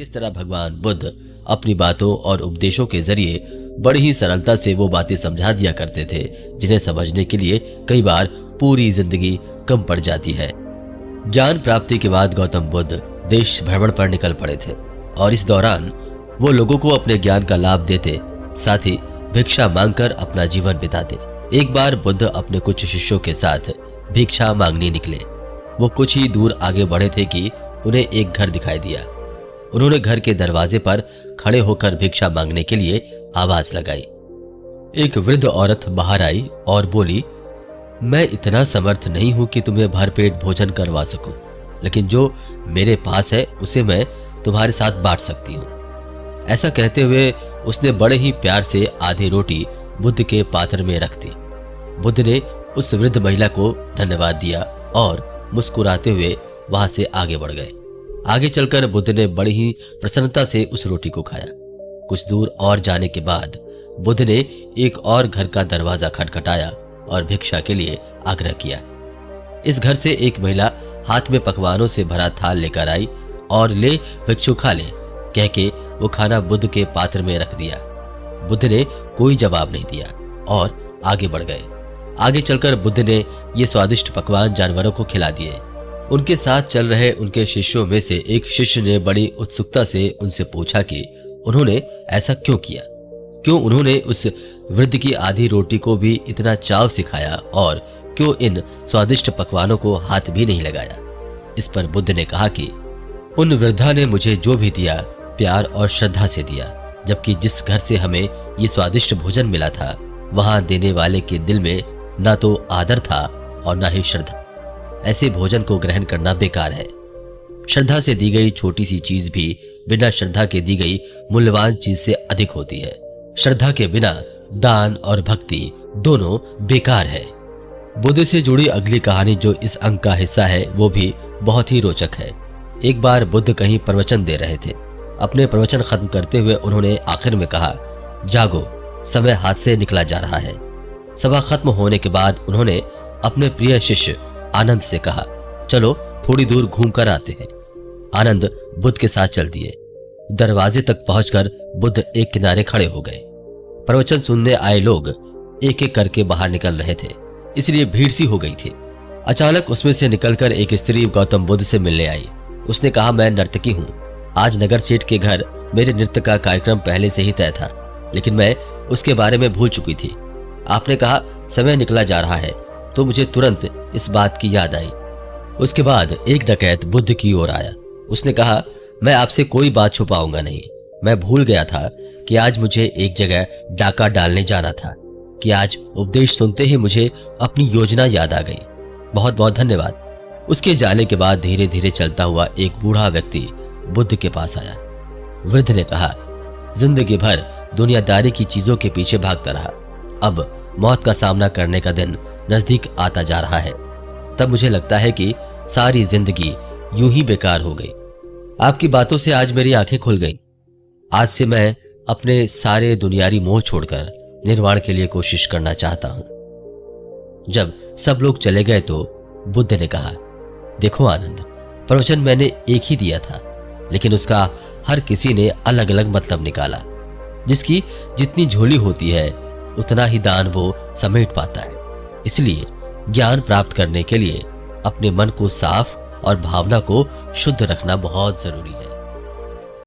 किस तरह भगवान बुद्ध अपनी बातों और उपदेशों के जरिए बड़ी ही सरलता से वो बातें समझा दिया करते थे जिन्हें समझने के लिए कई बार पूरी जिंदगी कम पड़ जाती है। ज्ञान प्राप्ति के बाद गौतम बुद्ध देश भ्रमण पर निकल पड़े थे और इस दौरान वो लोगों को अपने ज्ञान का लाभ देते, साथ ही भिक्षा मांगकर अपना जीवन बिताते। एक बार बुद्ध अपने कुछ शिष्यों के साथ भिक्षा मांगने निकले। वो कुछ ही दूर आगे बढ़े थे कि उन्हें एक घर दिखाई दिया। उन्होंने घर के दरवाजे पर खड़े होकर भिक्षा मांगने के लिए आवाज लगाई। एक वृद्ध औरत बाहर आई और बोली, मैं इतना समर्थ नहीं हूं कि तुम्हें भरपेट भोजन करवा सकूं, लेकिन जो मेरे पास है उसे मैं तुम्हारे साथ बांट सकती हूं। ऐसा कहते हुए उसने बड़े ही प्यार से आधी रोटी बुद्ध के पात्र में रख दी। बुद्ध ने उस वृद्ध महिला को धन्यवाद दिया और मुस्कुराते हुए वहां से आगे बढ़ गए। आगे चलकर बुद्ध ने बड़ी ही प्रसन्नता से उस रोटी को खाया। कुछ दूर और जाने के बाद बुद्ध ने एक और घर का दरवाजा खटखटाया और भिक्षा के लिए आग्रह किया। इस घर से एक महिला हाथ में पकवानों से भरा थाल लेकर आई और ले भिक्षु खा ले कह के वो खाना बुद्ध के पात्र में रख दिया। बुद्ध ने कोई जवाब नहीं दिया और आगे बढ़ गए। आगे चलकर बुद्ध ने ये स्वादिष्ट पकवान जानवरों को खिला दिए। उनके साथ चल रहे उनके शिष्यों में से एक शिष्य ने बड़ी उत्सुकता से उनसे पूछा कि उन्होंने ऐसा क्यों किया, क्यों उन्होंने उस वृद्ध की आधी रोटी को भी इतना चाव से खाया और क्यों इन स्वादिष्ट पकवानों को हाथ भी नहीं लगाया। इस पर बुद्ध ने कहा कि उन वृद्धा ने मुझे जो भी दिया प्यार और श्रद्धा से दिया, जबकि जिस घर से हमें ये स्वादिष्ट भोजन मिला था वहां देने वाले के दिल में ना तो आदर था और ना ही श्रद्धा। ऐसे भोजन को ग्रहण करना बेकार है। श्रद्धा से दी गई छोटी सी चीज भी बिना श्रद्धा के दी गई मूल्यवान चीज से अधिक होती है। श्रद्धा के बिना दान और भक्ति दोनों बेकार है। बुद्ध से जुड़ी अगली कहानी जो इस अंक का हिस्सा है वो भी बहुत ही रोचक है। एक बार बुद्ध कहीं प्रवचन दे रहे थे। अपने प्रवचन खत्म करते हुए उन्होंने आखिर में कहा, जागो, समय हाथ से निकला जा रहा है। सभा खत्म होने के बाद उन्होंने अपने प्रिय शिष्य आनंद से कहा, चलो थोड़ी दूर घूम कर आते हैं। आनंद बुद्ध के साथ चल दिए। दरवाजे तक पहुंचकर बुद्ध एक किनारे खड़े हो गए। प्रवचन सुनने आए लोग एक एक करके बाहर निकल रहे थे, इसलिए भीड़ सी हो गई थी। अचानक उसमें से निकलकर एक स्त्री गौतम बुद्ध से मिलने आई। उसने कहा, मैं नर्तकी हूँ। आज नगर सेठ के घर मेरे नृत्य का कार्यक्रम पहले से ही तय था, लेकिन मैं उसके बारे में भूल चुकी थी। आपने कहा समय निकला जा रहा है तो मुझे तुरंत इस बात की याद आई। उसके बाद एक डकैत बुद्ध की ओर आया। उसने कहा, मैं आपसे कोई बात छुपाऊंगा नहीं। मैं भूल गया था कि आज मुझे एक जगह डाका डालने जाना था, कि आज उपदेश सुनते ही मुझे अपनी योजना याद आ गई। बहुत बहुत धन्यवाद। उसके जाने के बाद धीरे धीरे चलता हुआ एक बूढ़ा व्यक्ति बुद्ध के पास आया। वृद्ध ने कहा, जिंदगी भर दुनियादारी की चीजों के पीछे भागता रहा, अब मौत का सामना करने का दिन नजदीक आता जा रहा है। तब मुझे लगता है कि सारी जिंदगी यूं ही बेकार हो गई। आपकी बातों से आज मेरी आंखें खुल गईं। आज से मैं अपने सारे दुनियारी मोह छोड़कर निर्वाण के लिए कोशिश करना चाहता हूं। जब सब लोग चले गए तो बुद्ध ने कहा, देखो आनंद, प्रवचन मैंने एक ही दिया था, लेकिन उसका हर किसी ने अलग अलग मतलब निकाला। जिसकी जितनी झोली होती है उतना ही दान वो समेट पाता है। इसलिए ज्ञान प्राप्त करने के लिए अपने मन को साफ और भावना को शुद्ध रखना बहुत जरूरी है।